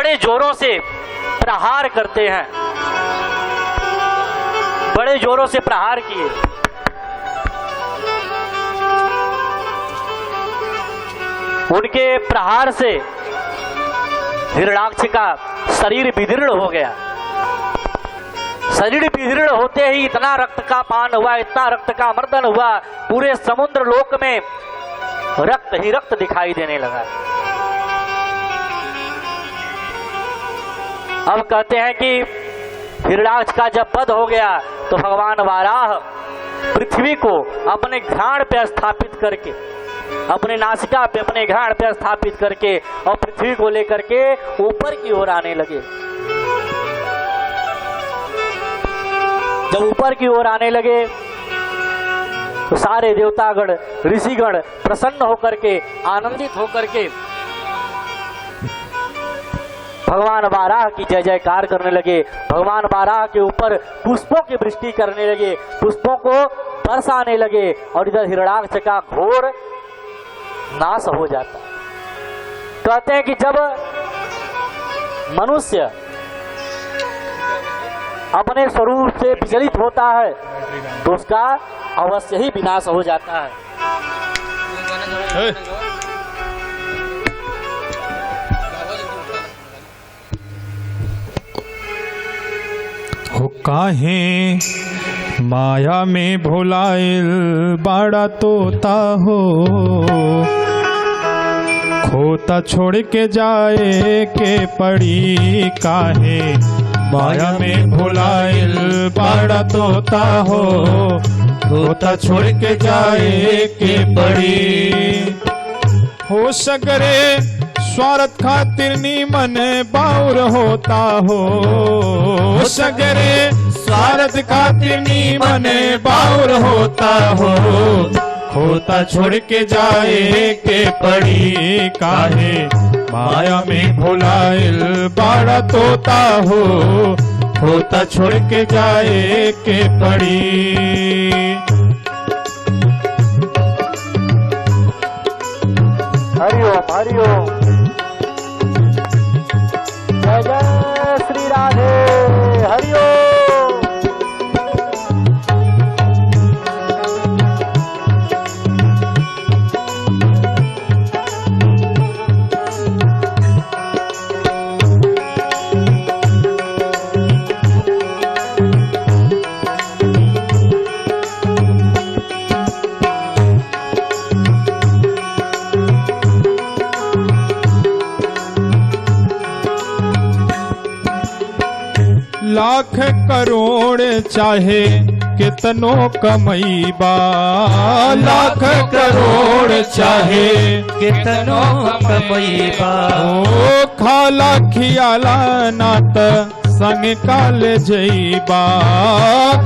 बड़े जोरों से प्रहार करते हैं। बड़े जोरों से प्रहार किए। उनके प्रहार से हिरण्याक्ष का शरीर विदीर्ण हो गया। शरीर विदीर्ण होते ही इतना रक्त का पान हुआ, इतना रक्त का मर्दन हुआ, पूरे समुद्र लोक में रक्त ही रक्त दिखाई देने लगा। अब कहते हैं कि हिरण्याक्ष का जब वध हो गया तो भगवान वाराह पृथ्वी को अपने घ्राण पे स्थापित करके, अपने नासिका पे, अपने घ्राण पे स्थापित करके और पृथ्वी को लेकर के ऊपर की ओर आने लगे। जब ऊपर की ओर आने लगे तो सारे देवतागण, ऋषिगण प्रसन्न होकर के, आनंदित होकर के भगवान वाराह की जय जयकार करने लगे। भगवान वाराह के ऊपर पुष्पों की वृष्टि करने लगे, पुष्पों को बरसाने लगे और इधर हिरण्याक्ष का घोर नाश हो जाता। कहते हैं कि जब मनुष्य अपने स्वरूप से विचलित होता है तो उसका अवश्य ही विनाश हो जाता है। हो काहे माया में भुलाइल बड़ा तोता हो, खोता छोड़ के जाए के पड़ी। काहे माया में भुलाइल बड़ा तोता हो, खोता छोड़ के जाए के पड़ी। हो सगरे स्वार्थ खातिर नीमन बाउर होता हो, सगरे स्वार्थ खातिर नीमन बाउर होता हो, खोता छोड़ के जाए के पड़ी। काहे माया में भुलाइल बड़ा तोता हो, खोता छोड़ के जाए के पड़ी। हरिओम हरिओम। जय जय श्री राधे। हरिओम। लाख करोड़ चाहे कितनो कमईबा, लाख करोड़ चाहे कितनो कमईबा। ओ खाला खियाला नात संग काल जईबा,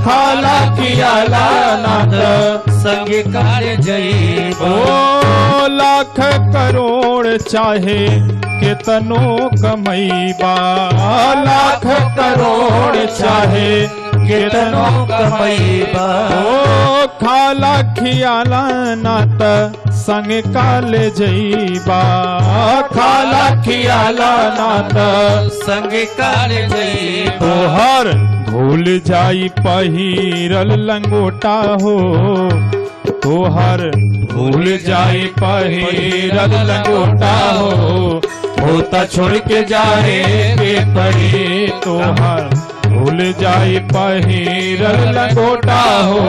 खाला खियाला नात संग काल जईबा। ओ लाख करोड़ चाहे कितनो कमईबा, लाख करोड़ चाहे कितनो कमईबा। ओ खाला खियाला नात संग काल जईबा, खाला खियाला नात संग काल जईबा। तोहर भूल जाई पहिरल लंगोटा हो, तोहर भूल जाई पहिरल लंगोटा हो, होता छोड़ के जाए के पड़ी। तोहर भूल जाई पहिरल लंगोटा हो,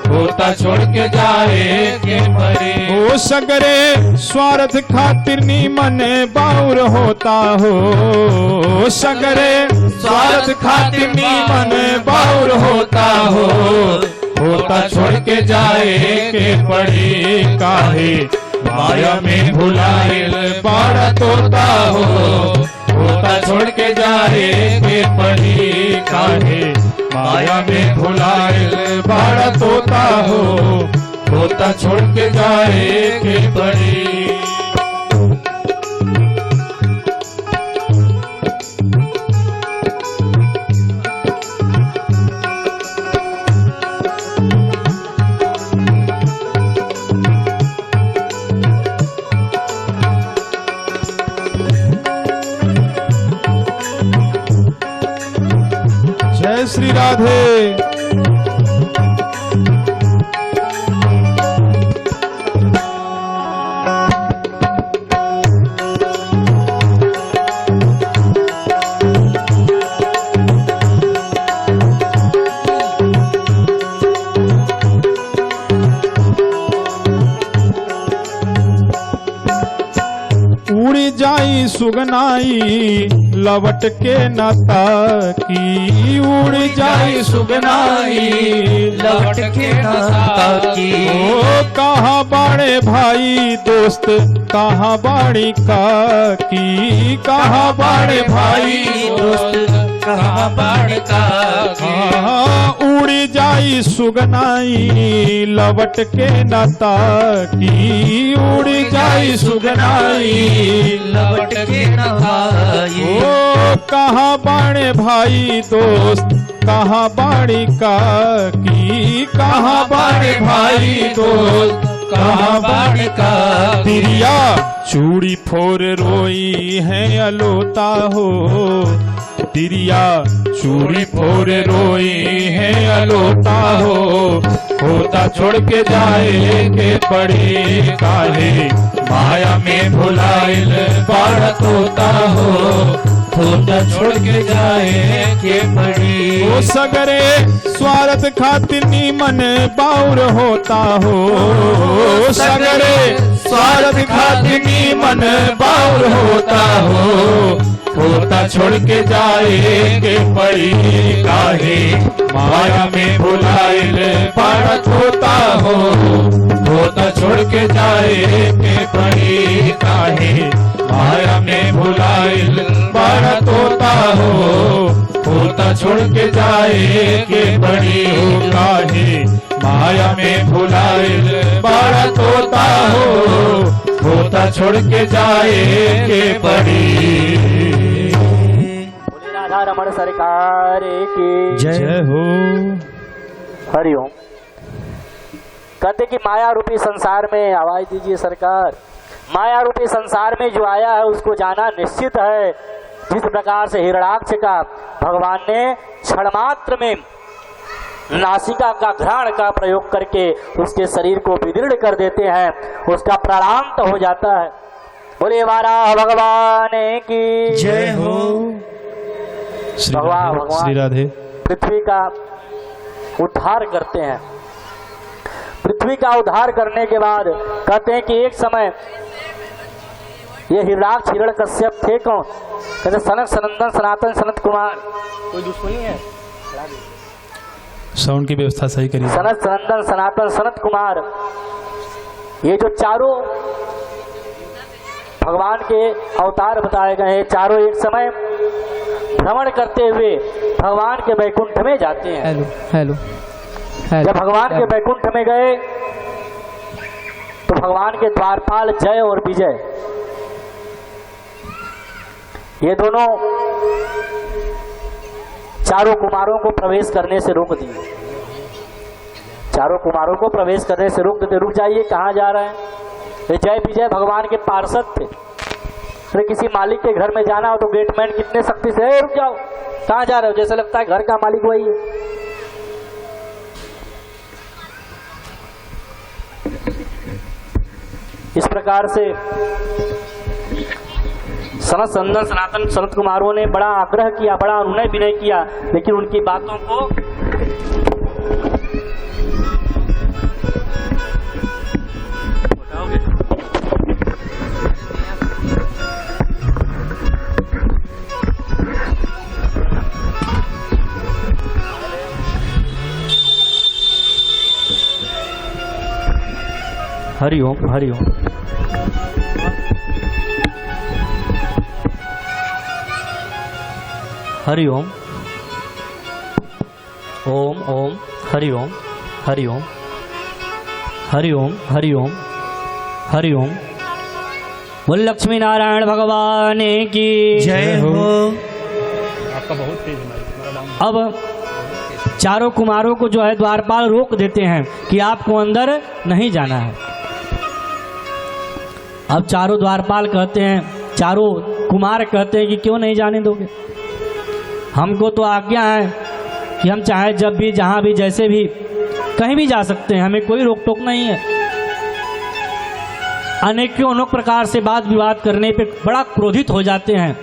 होता छोड़ के जाए के पड़ी। ओ सगरे स्वार्थ खातिर नीमन बाउर होता हो, सगरे स्वार्थ खातिर नीमन बाउर होता हो, होता छोड़ के जाए के पड़ी। काहे माया में भुलाइल बड़ा तोता हो, होता छोड़ के जाए के पड़ी। काहे माया में भुलाइल बड़ा तोता हो, होता छोड़ के जाए के पड़ी। श्री राधे। उड़ी जाई सुगनाई लवट के नता की, उड़ी जाई सुगनाई लौट के नाता की। ओ कहाँ बाड़े भाई दोस्त कहाँ बाड़ी काकी, कहाँ बाड़े भाई दोस्त कहाँ बाड़का की। उड़ी जाई सुगनाई लवट के नता की, उड़ी जाई सुगनाई लौट के नहाई। ओ कहाँ बाड़े भाई दोस्त कहाँ बाड़ी काकी, कहाँ बाड़े भाई दोस्त कहाँ बाड़का। तिरिया चूड़ी फोर रोई है अलोता हो, तिरिया चूड़ी फोर रोई है अलोता हो। होता छोड़ के जाए के पड़े काहे, माया में भुलाइल बाड़त होता हो। होता छोड़ के जाए के पड़ी। ओ सगरे स्वार्थ खातिर नीमन बाउर होता हो, सगरे स्वार्थ खातिर नीमन बाउर होता हो। होता छोड़ के जाए के पड़ी काहे, माया में भुलाइल बाड़त होता हो। होता छोड़ के जाए के पड़ी काहे, माया में भुलाइल बाड़त होता हो। होता छोड़ के जाए के पड़ी हो काहे, माया में भुलाइल बाड़त होता हो। होता छोड़ के जाए के पड़ी। राधा रमण सरकार की जय हो। हरिओम। कहते कि माया रूपी संसार में आवाज दीजिए सरकार। माया रूपी संसार में जो आया है उसको जाना निश्चित है। जिस प्रकार से हिरणाक्ष का भगवान ने क्षण मात्र में नासिका का घ्राण का प्रयोग करके उसके शरीर को विदीर्ण कर देते हैं, उसका प्राणांत हो जाता है। बोले वाराह भगवान की जय हो। भगवान श्री राधे। पृथ्वी का उद्धार करते हैं। पृथ्वी का उद्धार करने के बाद कहते हैं कि एक समय ये हिरणाक्ष हिरण्यकश्यप थे कौन? कहते सनत सनंदन सनातन सनत कुमार। कोई दुश्मनी है? साउंड की व्यवस्था सही करिए। सनत सनंदन सनातन सनत कुमार, ये जो चारों भगवान के अवतार बताए गए हैं, चारों एक समय भ्रमण करते हुए भगवान के वैकुंठ में जाते हैं। Hello hello. जब भगवान के वैकुंठ में गए तो भगवान के द्वारपाल जय और विजय ये दोनों चारों कुमारों को प्रवेश करने से रोक दिए। चारों कुमारों को प्रवेश करने से रोक देते। रुक जाइए, कहाँ जा रहे हैं? ये जय विजय भगवान के पार्षद थे। अरे किसी मालिक के घर में जाना हो तो गेटमैन कितने सख्ती से, रुक जाओ, कहाँ जा रहे हो? जैसे लगता है घर का मालिक वही है। इस प्रकार से सनत सनंदन सनातन सनत कुमारों ने बड़ा आग्रह किया, बड़ा अनुनय विनय किया, लेकिन उनकी बातों को हरिओम हरिओम। हरिओम ओम ओम हरिओम हरिओम हरिओम हरिओम हरिओम। बोल लक्ष्मी नारायण भगवान की जय हो। अब चारों कुमारों को जो है द्वारपाल रोक देते हैं कि आपको अंदर नहीं जाना है। अब चारों द्वारपाल कहते हैं, चारों कुमार कहते हैं कि क्यों नहीं जाने दोगे? हमको तो आज्ञा है कि हम चाहे जब भी जहाँ भी जैसे भी कहीं भी जा सकते हैं, हमें कोई रोक टोक नहीं है। अनेकों अनेक प्रकार से वाद विवाद करने पे बड़ा क्रोधित हो जाते हैं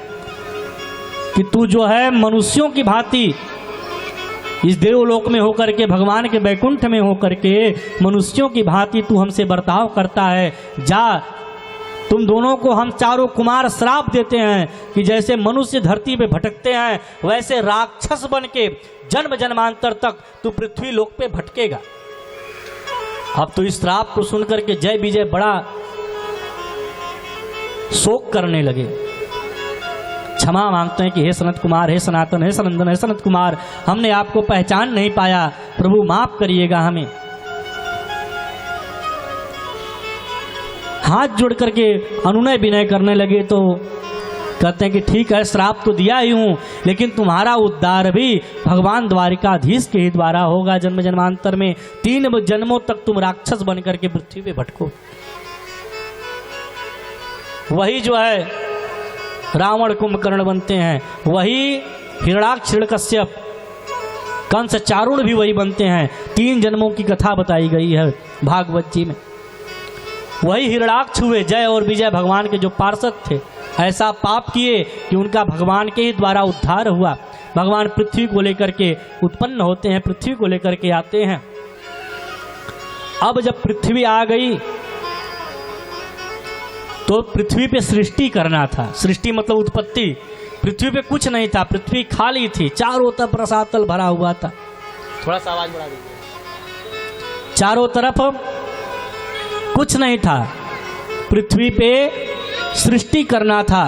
कि तू जो है मनुष्यों की भांति इस देवलोक में होकर के, भगवान के बैकुंठ में होकर के मनुष्यों की भांति तू हमसे बर्ताव करता है। जा, तुम दोनों को हम चारों कुमार श्राप देते हैं कि जैसे मनुष्य धरती पे भटकते हैं वैसे राक्षस बन के जन्म जन्मांतर तक तू पृथ्वी लोक पे भटकेगा। अब तो इस श्राप को सुनकर के जय विजय बड़ा शोक करने लगे, क्षमा मांगते हैं कि हे सनत कुमार, हे सनातन, हे सनंदन, हे सनत कुमार, हमने आपको पहचान नहीं पाया, प्रभु माफ करिएगा हमें। हाथ जोड़ करके अनुनय विनय करने लगे तो कहते हैं कि ठीक है, श्राप तो दिया ही हूं, लेकिन तुम्हारा उद्धार भी भगवान द्वारिकाधीश के ही द्वारा होगा। जन्म जन्मांतर में 3 जन्मों तक तुम राक्षस बन करके पृथ्वी पे भटको। वही जो है रावण कुंभकर्ण बनते हैं, वही हिरण्याक्ष हिरण्यकश्यप, कंस चारुण भी वही बनते हैं। 3 जन्मों की कथा बताई गई है भागवत जी में। वही हिरण्याक्ष हुए, जय और विजय भगवान के जो पार्षद थे, ऐसा पाप किए कि उनका भगवान के ही द्वारा उद्धार हुआ। भगवान पृथ्वी को लेकर के उत्पन्न होते हैं, पृथ्वी को लेकर के आते हैं। अब जब पृथ्वी आ गई तो पृथ्वी पे सृष्टि करना था। सृष्टि मतलब उत्पत्ति। पृथ्वी पे कुछ नहीं था, पृथ्वी खाली थी, चारों तरफ रसातल भरा हुआ था। थोड़ा सा आवाज बढ़ा दीजिए। चारों तरफ कुछ नहीं था, पृथ्वी पे सृष्टि करना था,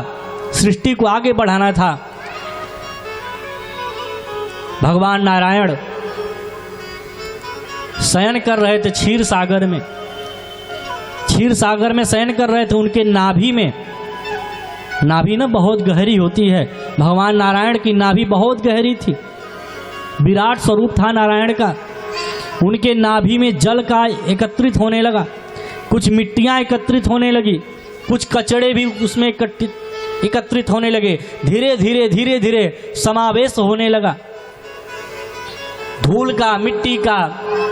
सृष्टि को आगे बढ़ाना था। भगवान नारायण शयन कर रहे थे क्षीर सागर में, क्षीर सागर में शयन कर रहे थे। उनके नाभि में, नाभि ना बहुत गहरी होती है, भगवान नारायण की नाभि बहुत गहरी थी, विराट स्वरूप था नारायण का। उनके नाभि में जल का एकत्रित होने लगा, कुछ मिट्टियां एकत्रित होने लगी, कुछ कचड़े भी उसमें एकत्रित होने लगे। धीरे धीरे धीरे धीरे समावेश होने लगा। धूल का, मिट्टी का,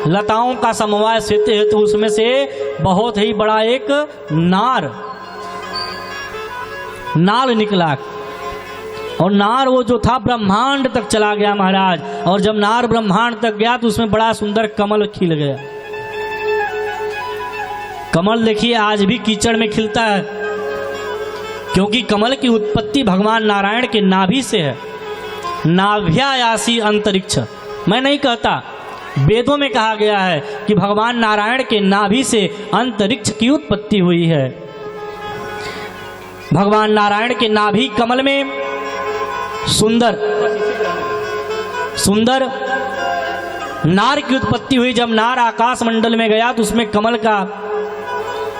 लताओं का समवाय सेते हैं तो उसमें से बहुत ही बड़ा एक नाल निकला, और नार वो जो था ब्रह्मांड तक चला गया महाराज। और जब नार ब्रह्मांड तक गया तो उसमें बड़ा सुंदर कमल खिल गया। कमल देखिए आज भी कीचड़ में खिलता है, क्योंकि कमल की उत्पत्ति भगवान नारायण के नाभि से है। नाभ्यायासी अंतरिक्ष, मैं नहीं कहता, वेदों में कहा गया है कि भगवान नारायण के नाभि से अंतरिक्ष की उत्पत्ति हुई है। भगवान नारायण के नाभि कमल में सुंदर सुंदर नार की उत्पत्ति हुई। जब नार आकाश मंडल में गया तो उसमें कमल का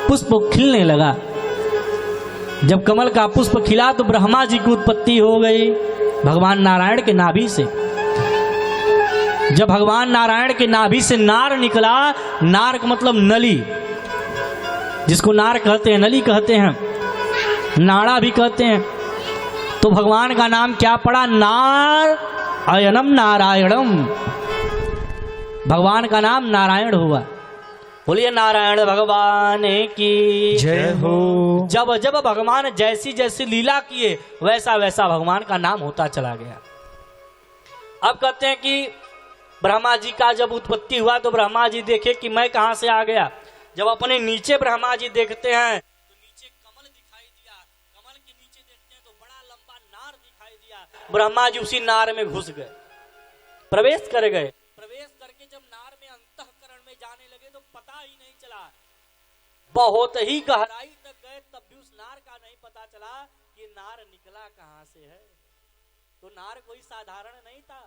पुष्प खिलने लगा। जब कमल का पुष्प खिला तो ब्रह्मा जी की उत्पत्ति हो गई भगवान नारायण के नाभि से। जब भगवान नारायण के नाभि से नार निकला, नार का मतलब नली, जिसको नार कहते हैं, नली कहते हैं, नाड़ा भी कहते हैं। तो भगवान का नाम क्या पड़ा? नार अयनम नारायणम। भगवान का नाम नारायण हुआ। बोलिए नारायण भगवान की जय हो। जब जब भगवान जैसी जैसी लीला किए वैसा वैसा भगवान का नाम होता चला गया। अब कहते हैं कि ब्रह्मा जी का जब उत्पत्ति हुआ तो ब्रह्मा जी देखे कि मैं कहां से आ गया। जब अपने नीचे ब्रह्मा जी देखते हैं तो नीचे कमल दिखाई दिया, कमल के नीचे देखते हैं तो बड़ा लंबा नार दिखाई दिया। ब्रह्मा जी उसी नार में घुस गए, प्रवेश कर गए। प्रवेश करके जब नार में अंतःकरण में जाने लगे तो पता ही नहीं चला, बहुत ही गहराई तक गए तब भी उस नार का नहीं पता चला कि नार निकला कहां से है। तो नार कोई साधारण नहीं था,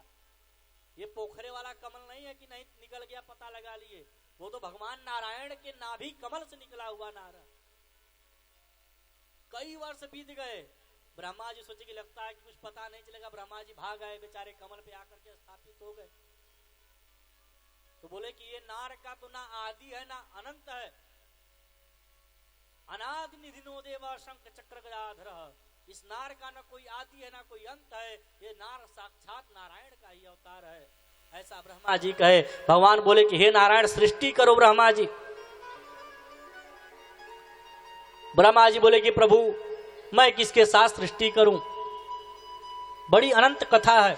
ये पोखरे वाला कमल नहीं है कि नहीं निकल गया पता लगा लिए। वो तो भगवान नारायण के नाभि कमल से निकला हुआ नार। कई वर्ष बीत गए, ब्रह्मा जी सोचे कि लगता है कि कुछ पता नहीं चलेगा। ब्रह्मा जी भाग गए, बेचारे कमल पे आकर के स्थापित हो गए। तो बोले कि ये नार का तो ना आदि है ना अनंत है, अनादि निधिनो देवा शंख चक्र गदाधर। इस नार का ना कोई आदि है ना कोई अंत है, ये नार साक्षात नारायण का ही अवतार है। ऐसा ब्रह्मा जी कहे। भगवान बोले कि हे नारायण सृष्टि करो ब्रह्मा जी। ब्रह्मा जी बोले कि प्रभु मैं किसके साथ सृष्टि करूं, बड़ी अनंत कथा है,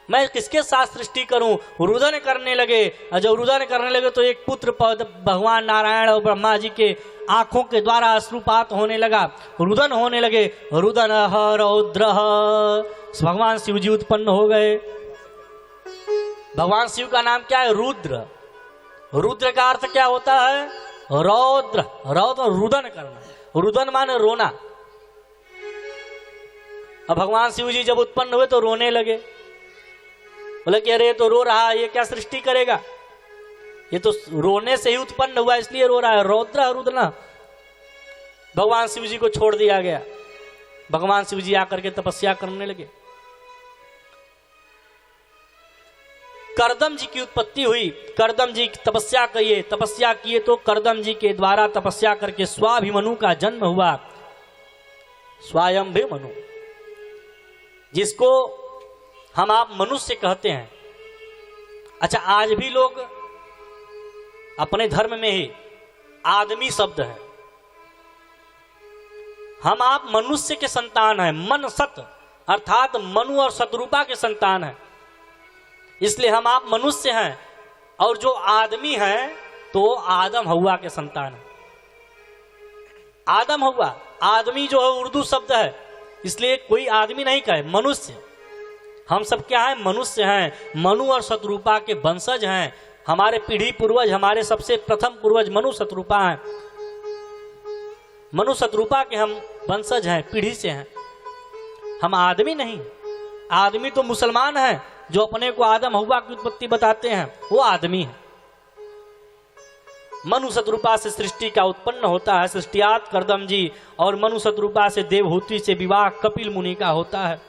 मैं किसके साथ सृष्टि करूं। रुदन करने लगे, और जब रुदन करने लगे तो एक पुत्र भगवान नारायण और ब्रह्मा जी के आंखों के द्वारा अश्रुपात होने लगा, रुदन होने लगे। रुदन रौद्र, भगवान शिव जी उत्पन्न हो गए। भगवान शिव का नाम क्या है? रुद्र। रुद्र का अर्थ क्या होता है? रौद्र। रौद्र रुदन करना, रुदन माने रोना। अब भगवान शिव जी जब उत्पन्न हुए तो रोने लगे, बोले कि अरे तो रो रहा है, ये क्या सृष्टि करेगा, ये तो रोने से ही उत्पन्न हुआ इसलिए रो रहा है। रौद्र रुदन। भगवान शिव जी को छोड़ दिया गया। भगवान शिव जी आकर के तपस्या करने लगे। करदम जी की उत्पत्ति हुई। करदम जी तपस्या किए तो करदम जी के द्वारा तपस्या करके स्वाभिमनु का जन्म हुआ। स्वायंभिमनु, जिसको हम आप मनुष्य कहते हैं। अच्छा, आज भी लोग अपने धर्म में ही आदमी शब्द है। हम आप मनुष्य के संतान हैं, मन सत अर्थात मनु और शत्रुपा के संतान हैं, इसलिए हम आप मनुष्य हैं। और जो आदमी हैं तो आदम हव्वा के संतान है। आदम हव्वा, आदमी जो है उर्दू शब्द है, इसलिए कोई आदमी नहीं कहे, मनुष्य। हम सब क्या हैं? मनुष्य हैं। मनु और शत्रुपा के वंशज हैं। हमारे पीढ़ी पूर्वज, हमारे सबसे प्रथम पूर्वज मनु शत्रुपा हैं। मनु शत्रुपा के हम वंशज हैं, पीढ़ी से हैं। हम आदमी नहीं। आदमी तो मुसलमान हैं जो अपने को आदम हव्वा की उत्पत्ति बताते हैं, वो आदमी है। मनु शत्रुपा से सृष्टि का उत्पन्न होता है। सृष्टियात करदम जी और मनु शत्रुपा से देवहूति से विवाह कपिल मुनि का होता है।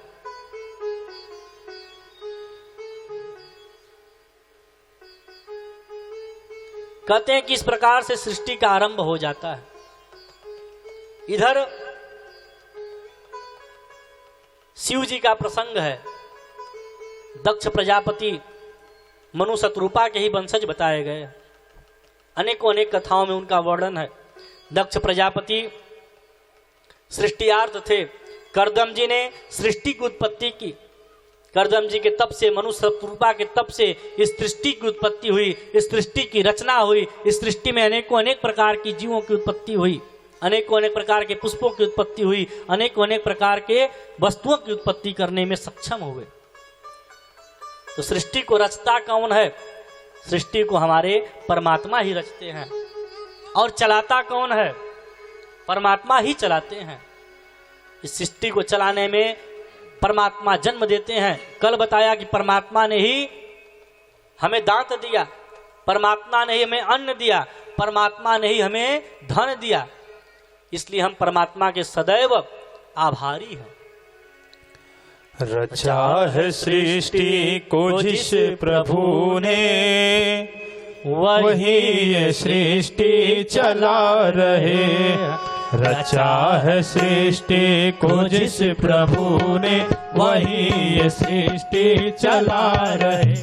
कहते हैं कि इस प्रकार से सृष्टि का आरंभ हो जाता है। इधर शिव जी का प्रसंग है। दक्ष प्रजापति मनु शत्रुपा के ही वंशज बताए गए। अनेकों अनेक कथाओं में उनका वर्णन है। दक्ष प्रजापति सृष्टियार्थ थे। करदम जी ने सृष्टि की उत्पत्ति की। करदम जी के तप से, मनु शत्रुपा के तप से इस सृष्टि की उत्पत्ति हुई, इस सृष्टि की रचना हुई। इस सृष्टि में अनेकों अनेक प्रकार की जीवों की उत्पत्ति हुई, अनेकों अनेक प्रकार के पुष्पों की उत्पत्ति हुई, अनेकों अनेक प्रकार के वस्तुओं की उत्पत्ति करने में सक्षम हुए। तो सृष्टि को रचता कौन है? सृष्टि को हमारे परमात्मा ही रचते हैं। और चलाता कौन है? परमात्मा ही चलाते हैं। इस सृष्टि को चलाने में परमात्मा जन्म देते हैं। कल बताया कि परमात्मा ने ही हमें दांत दिया, परमात्मा ने ही हमें अन्न दिया, परमात्मा ने ही हमें धन दिया। इसलिए हम परमात्मा के सदैव आभारी हैं। रचा है सृष्टि को जिस प्रभु ने, वही ये सृष्टि चला रहे। रचा है सृष्टि को जिस प्रभु ने, वही ये सृष्टि चला रहे।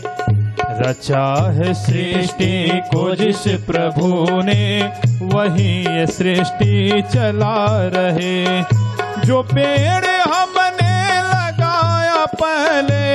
रचा है सृष्टि को जिस प्रभु ने, वही ये सृष्टि चला रहे। जो पेड़ हमने लगाया पहले,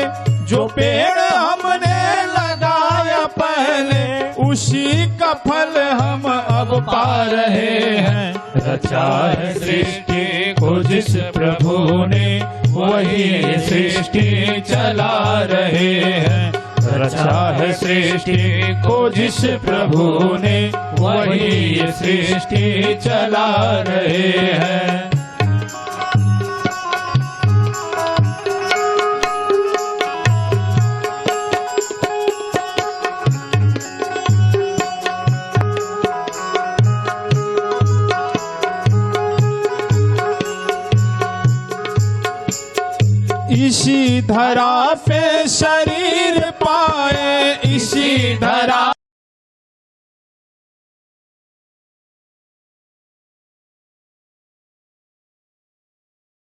जो पेड़ हमने लगाया पहले, उसी का फल हम अब पा रहे हैं। रचा है सृष्टि को जिस प्रभु ने, वही सृष्टि चला रहे हैं। रचा है सृष्टि को जिस प्रभु ने, वही सृष्टि चला रहे हैं। इसी धरा पे शरीर पा